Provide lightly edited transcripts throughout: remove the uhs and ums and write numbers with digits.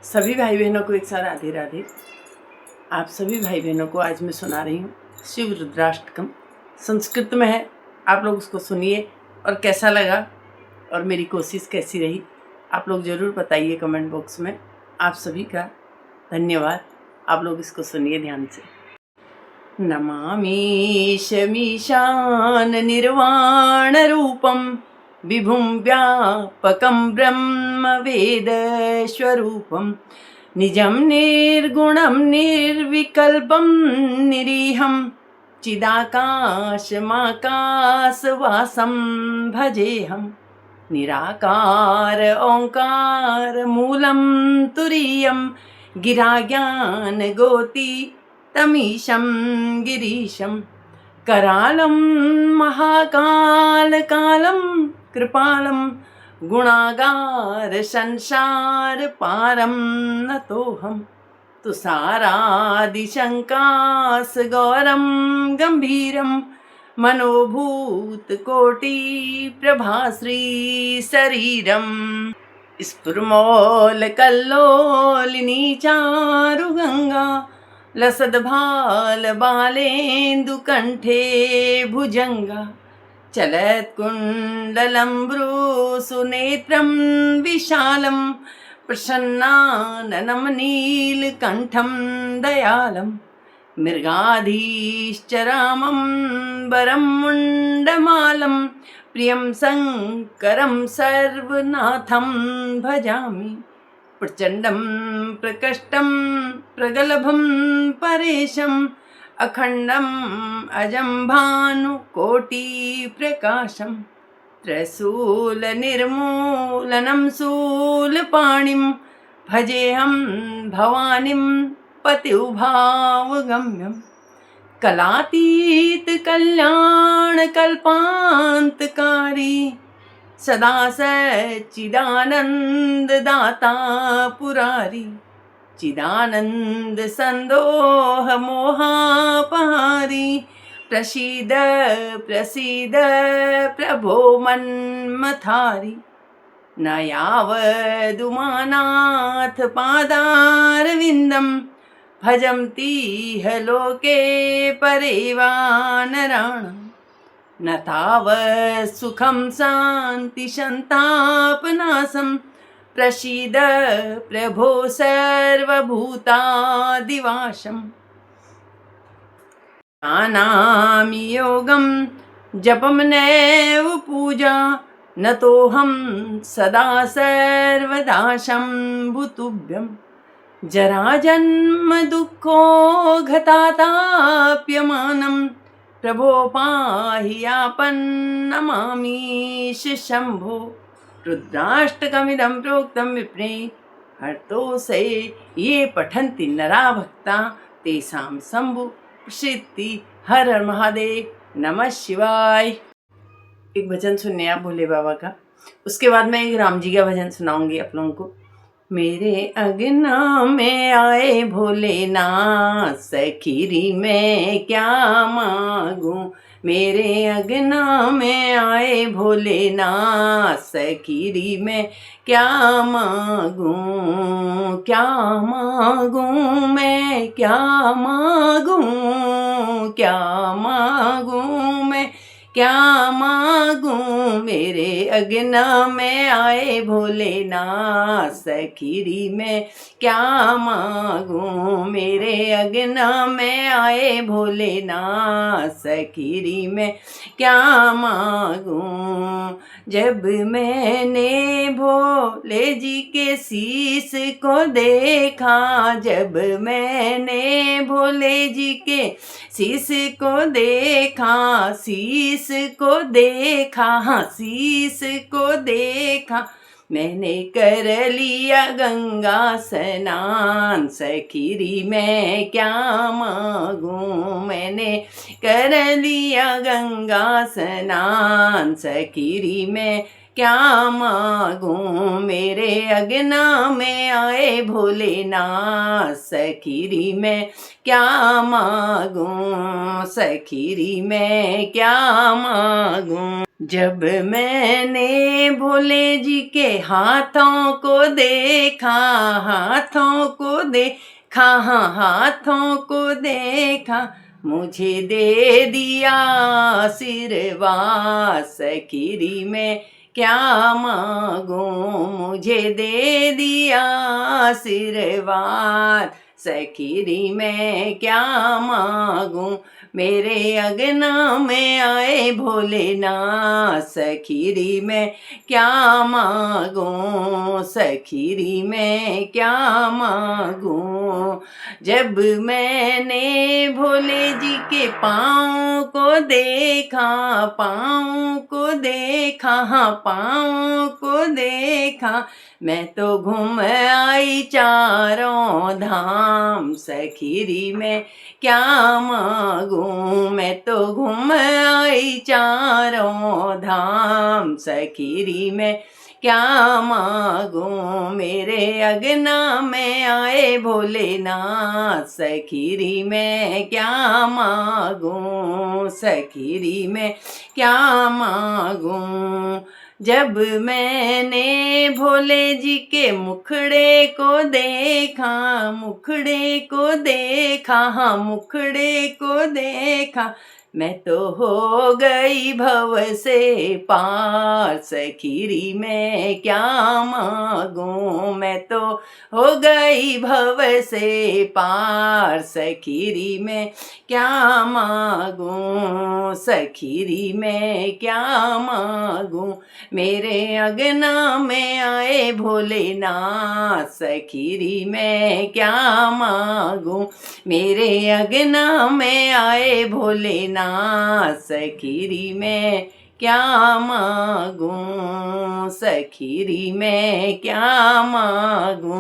सभी भाई बहनों को एक साथ राधे राधे। आप सभी भाई बहनों को आज मैं सुना रही हूँ शिव रुद्राष्टकम। संस्कृत में है, आप लोग उसको सुनिए और कैसा लगा और मेरी कोशिश कैसी रही आप लोग ज़रूर बताइए कमेंट बॉक्स में। आप सभी का धन्यवाद। आप लोग इसको सुनिए ध्यान से। नमामि शमीशान निर्वाण रूपम विभुं व्यापकं ब्रह्म वेद स्वरूपम निजं निर्गुणं निर्विकल्पं निरीहं चिदाकाशमाकाशवासं भजेऽहं निराकार ओंकार मूलं तुरीयं गिराज्ञानगोति तमीशं गिरीशं करालं महाकालकालं कृपालं गुणागार संसार पारं नतोऽहं तुषारादिशङ्कास गौरं गम्भीरं मनोभूतकोटि प्रभाश्री शरीरम् स्फुरमौलकल्लोलिनी चारुगङ्गा लसद्भालबालेन्दुकण्ठे भुजङ्गा चलत्कुण्डलम्ब्रूसुनेत्रं विशालं प्रसन्नाननं नीलकण्ठं दयालं मृगाधीश्चरामं वरं मुण्डमालं प्रियं शङ्करं सर्वनाथं भजामि प्रचण्डं प्रकष्टं प्रगल्भं परेशम् अखण्डम् अजं भानुकोटिप्रकाशं त्रैशूलनिर्मूलनं शूलपाणिं भजेऽहं भवानीं पतिभावगम्यं कलातीतकल्याणकल्पान्तकारी सदा सच्चिदानन्ददाता पुरारी चिदानन्द संदोह मोहापहारी प्रसीद प्रसीद प्रभो मन्मथारी न यावदुमानाथ पादारविन्दं भजन्तीह लोके परेवानराणां न तावत् सुखं शान्ति सन्तापनाशं प्रसीद प्रभो सर्वभूतादिवासम् जानामि योगं जपं नैव पूजा नतोऽहं सदा सर्वदा शम्भुतुभ्यं जराजन्म दुःखो घताताप्यमानं प्रभो पाहि आपन्नमामीश शम्भो रुद्राष्टकमिदं प्रोक्तं विप्रे हर्तोऽसे ये पठन्ति नरा भक्ता तेषां शम्भु प्रसिद्धि। हर हर महादेव, नमः शिवाय। एक भजन सुनने आप भोले बाबा का, उसके बाद मैं एक राम जी का भजन सुनाऊंगी आप लोगों को। मेरे अगना में आए भोलेनाथ सखीरी मैं क्या मांगूं। मेरे अगना में आए भोलेनाथ सखीरी मैं क्या मांगूं। क्या मांगूं मैं, क्या मांगूं, क्या मांगूं मैं, क्या मांगूं। मेरे अगना में आए भोलेनाथ सखीरी में क्या मांगूं। मेरे अगना में आए भोलेनाथ सखीरी में क्या मांगूं। जब मैंने भोले जी के शीश को देखा, जब मैंने भोले जी के शीश को देखा, शीश को देखा, हाँ शीश को देखा, मैंने कर लिया गंगा स्नान सखीरी मैं क्या मांगूं। मैंने कर लिया गंगा स्नान सखीरी मैं क्या मांगूं। मेरे अगना में आए भोलेनाथ सखीरी में क्या मांगूं। सखीरी में क्या मांगूं। जब मैंने भोले जी के हाथों को देखा, हाथों को देखा, हाँ हाथों को देखा, मुझे दे दिया आशीर्वाद। सखीरी में क्या मांगूं, मुझे दे दिया आशीर्वाद। सखीरी में क्या मांगूं, मेरे अगना में आए भोलेनाथ। सखीरी में क्या मांगूं, सखीरी में क्या मांगूं। जब मैंने भोले जी के पाँव को देखा, पाँव को देखा, हाँ पाँव को देखा, मैं तो घूम आई चारों धाम। सखीरी में क्या मांगूं, मैं तो घूम आई चारों धाम। सखीरी में क्या मांगूं, मेरे अगना में आए भोलेनाथ। सखीरी में क्या मांगूं, सखीरी में क्या मांगूं। जब मैंने भोले जी के मुखड़े को देखा, मुखड़े को देखा, हाँ मुखड़े को देखा, मैं तो हो गई भव से पार। सखीरी में क्या मांगूं, मैं तो हो गई भव से पार। सखीरी में क्या मांगूं, सखीरी में क्या मांगूं, मेरे अगना में आए भोलेनाथ। सखीरी में क्या मांगूं, मेरे अगना में आए भोलेनाथ। सखीरी में क्या मांगूं, सखीरी में क्या मांगूं।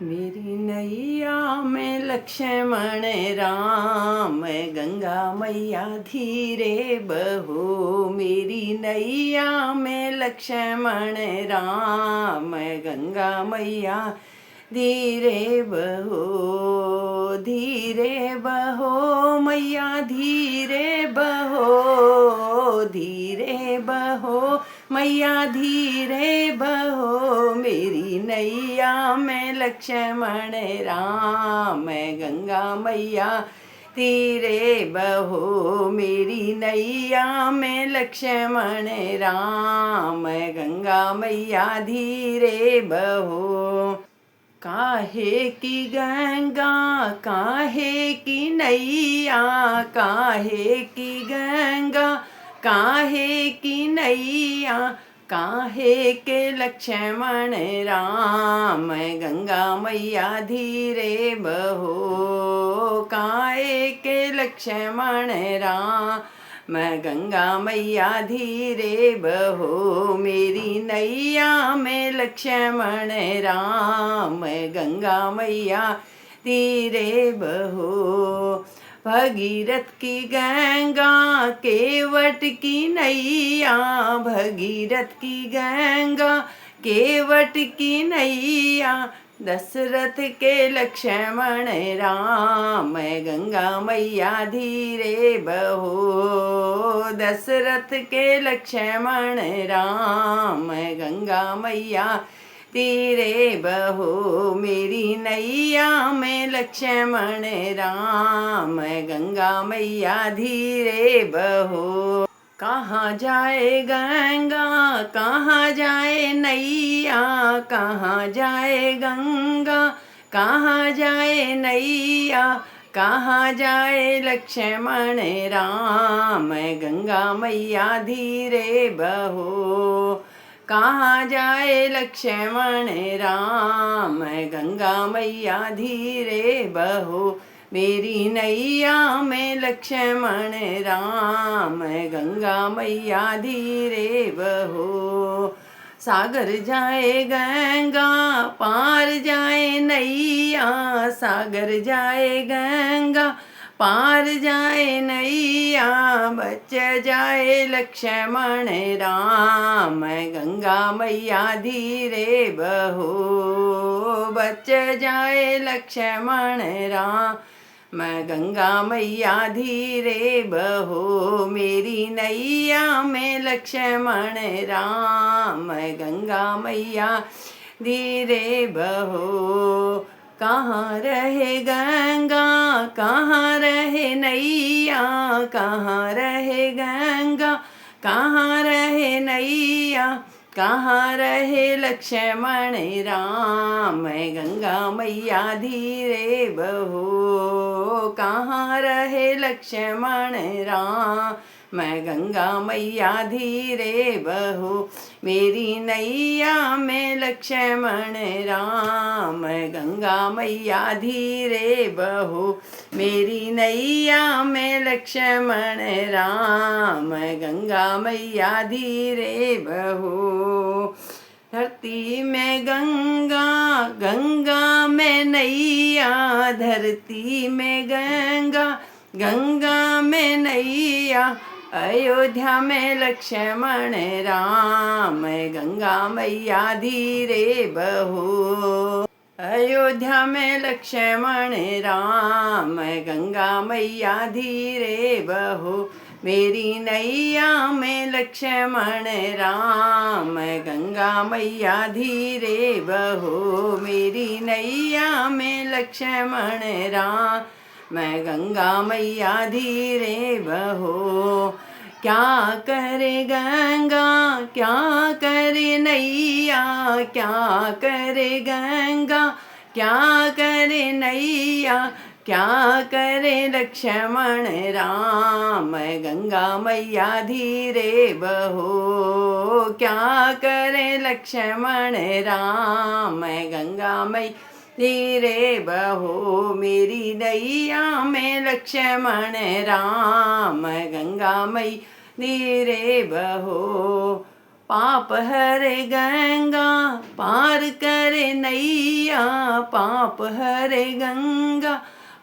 मेरी नैया में लक्ष्मण राम, गंगा मैया धीरे बहो। मेरी नैया में लक्ष्मण राम, गंगा मैया धीरे बहो, धीरे बहो मैया धीरे बहो, धीरे बहो मैया धीरे बहो। मेरी नैया में लक्ष्मण राम, गंगा मैया धीरे बहो। मेरी नैया में लक्ष्मण राम, गंगा मैया धीरे बहो। काहे की गंगा, काहे की नैया, काहे की गंगा, काहे की नैया, काहे के लक्ष्मण राम, गंगा मैया धीरे बहो। काहे के लक्ष्मण राम, मैं गंगा मैया धीरे बहो। मेरी नैया में लक्ष्मण राम, गंगा मैया धीरे बहो। भगीरथ की गंगा केवट की नैया, भगीरथ की गंगा केवट की नैया, दशरथ के लक्ष्मण राम, गंगा मैया धीरे बहो। दशरथ के लक्ष्मण राम, गंगा मैया धीरे बहो। मेरी नैया में लक्ष्मण राम, गंगा मैया धीरे बहो। कहाँ जाए गंगा, कहाँ जाए नैया, कहाँ जाए गंगा, कहाँ जाए नैया, कहाँ जाए लक्ष्मण राम, गंगा मैया धीरे बहो। कहाँ जाए लक्ष्मण राम, गंगा मैया धीरे बहो। मेरी नैया में लक्ष्मण राम, गंगा मैया धीरे बहो। सागर जाए गंगा पार जाए नैया, सागर जाए गंगा पार जाए नैया, बच जाए लक्ष्मण राम, गंगा मैया धीरे बहो। बच जाए लक्ष्मण राम, मैं गंगा मैया धीरे बहो, मेरी नैया में लक्ष्मण राम। मैं गंगा मैया धीरे बहो, कहाँ रहे गंगा कहाँ रहे नैया, कहाँ रहे गंगा कहाँ रहे नैया, कहाँ रहे लक्ष्मण राम। मैं गंगा मैया धीरे बहो, कहाँ रहे लक्ष्मण राम। मैं गंगा मैया धीरे बहो, मेरी नैया में लक्ष्मण राम। मैं गंगा मैया धीरे बहो, मेरी नैया में लक्ष्मण राम। मैं गंगा मैया धीरे बहो, धरती में गंगा गंगा में नैया, धरती में गंगा गंगा में नैया, अयोध्या में लक्ष्मण राम। मैं गंगा मैया धीरे बहो, अयोध्या में लक्ष्मण राम। मैं गंगा मैया धीरे बहो, मेरी नैया में लक्ष्मण राम। मैं गंगा मैया धीरे बहो, मेरी नैया में लक्ष्मण राम। मैं गंगा मैया धीरे बहो, क्या करे गंगा क्या करे नैया, क्या करे गंगा क्या करे नैया, क्या करे लक्ष्मण राम। मैं गंगा मैया धीरे बहो, क्या करे लक्ष्मण राम। मैं गंगा मैया धीरे बहो, मेरी नैया में लक्ष्मण राम। मैं गंगा मैया धीरे बहो, पाप हरे गंगा पार करे नैया, पाप हरे गंगा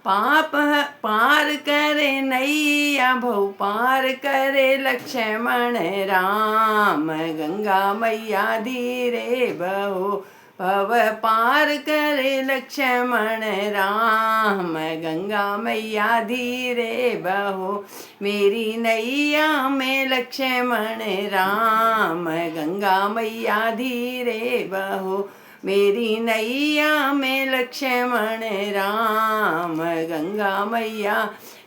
पार करे नैया, भव पार करे लक्ष्मण राम। गंगा मैया धीरे बहो, भव पार करे लक्ष्मण राम। गंगा मैया धीरे बहो, मेरी नैया में लक्ष्मण राम। गंगा मैया धीरे बहो, मेरी नैया में लक्ष्मण राम। गंगा मैया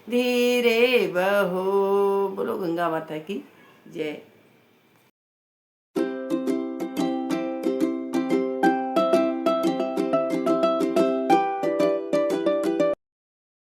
धीरे बहो। बोलो गंगा माता की जय।